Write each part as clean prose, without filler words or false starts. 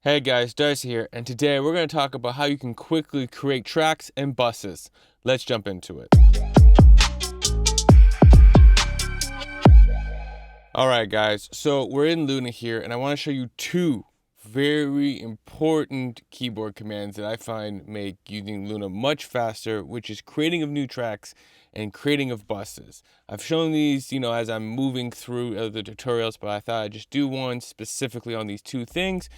Hey guys, Darcy here, and today we're going to talk about how you can quickly create tracks and buses. Let's jump into it. Alright guys, so we're in Luna here, and I want to show you two very important keyboard commands that I find make using Luna much faster, which is creating of new tracks and creating of buses. I've shown these, as I'm moving through other tutorials, but I thought I'd just do one specifically on these two things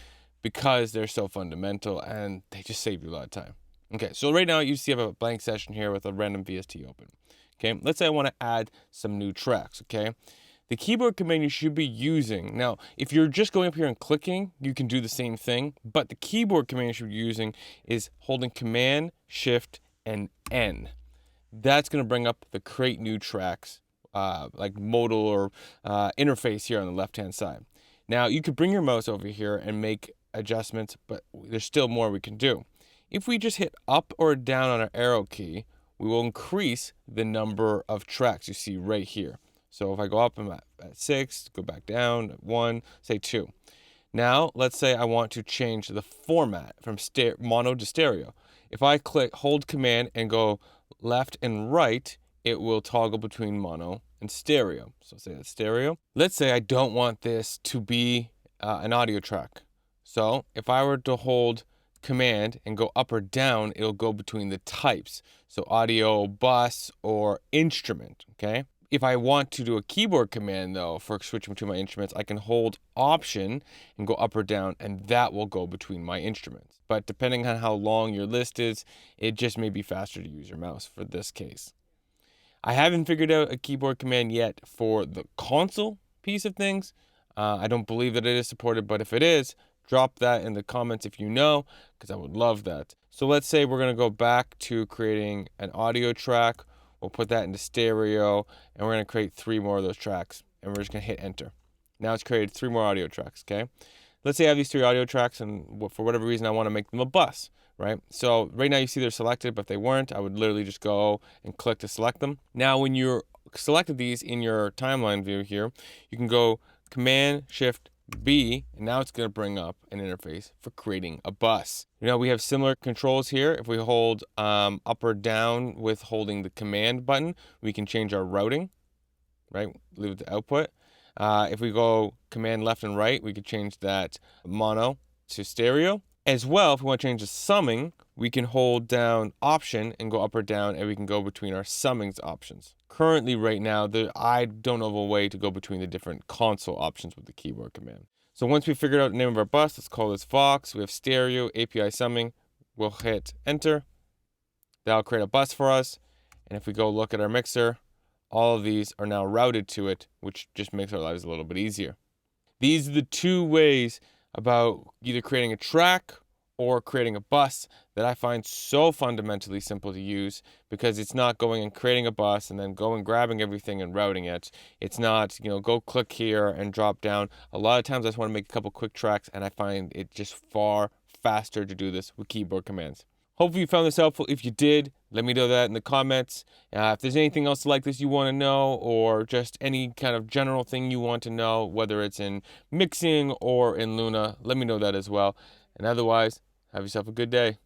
because they're so fundamental and they just save you a lot of time. Okay, so right now you see I have a blank session here with a random VST open. Okay, let's say I want to add some new tracks, okay? The keyboard command you should be using, now if you're just going up here and clicking, you can do the same thing, but the keyboard command you should be using is holding Command, Shift, and N. That's going to bring up the create new tracks, like modal or interface here on the left-hand side. Now you could bring your mouse over here and make adjustments, but there's still more we can do. If we just hit up or down on our arrow key, we will increase the number of tracks you see right here. So if I go up, I'm at 6, go back down at 1, say 2. Now let's say I want to change the format from mono to stereo. If I hold Command and go left and right, it will toggle between mono and stereo. So say that's stereo. Let's say I don't want this to be an audio track. So if I were to hold Command and go up or down, it'll go between the types. So audio, bus, or instrument, okay? If I want to do a keyboard command though, for switching between my instruments, I can hold Option and go up or down, and that will go between my instruments. But depending on how long your list is, it just may be faster to use your mouse for this case. I haven't figured out a keyboard command yet for the console piece of things. I don't believe that it is supported, but if it is, drop that in the comments if you know, because I would love that. So let's say we're going to go back to creating an audio track. We'll put that into stereo, and we're going to create 3 more of those tracks, and we're just going to hit enter. Now it's created 3 more audio tracks, okay? Let's say I have these 3 audio tracks, and for whatever reason I want to make them a bus, right? So right now you see they're selected, but if they weren't, I would literally just go and click to select them. Now when you're selected these in your timeline view here, you can go Command, Shift, B, and now it's going to bring up an interface for creating a bus. We have similar controls here. If we hold up or down with holding the Command button, we can change our routing, right? Leave it to output. If we go Command left and right, we could change that mono to stereo. As well, if we want to change the summing, we can hold down Option and go up or down, and we can go between our summings options. Currently, right now, I don't know of a way to go between the different console options with the keyboard command. So once we figured out the name of our bus, let's call this Vox. We have stereo, API summing. We'll hit enter. That'll create a bus for us. And if we go look at our mixer, all of these are now routed to it, which just makes our lives a little bit easier. These are the 2 ways about either creating a track or creating a bus that I find so fundamentally simple to use, because it's not going and creating a bus and then going grabbing everything and routing it. It's not, go click here and drop down. A lot of times I just want to make a couple quick tracks, and I find it just far faster to do this with keyboard commands. Hopefully you found this helpful. If you did, let me know that in the comments. If there's anything else like this you want to know, or just any kind of general thing you want to know, whether it's in mixing or in Luna, let me know that as well. And otherwise, have yourself a good day.